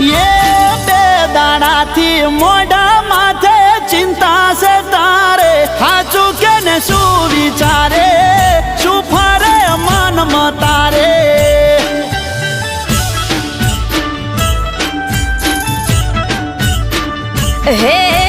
એ બે દાડાથી મોઢા માથે ચિંતા છે તારે હાચું કે ને શું વિચારે શું ફરે મનમાં તારે હે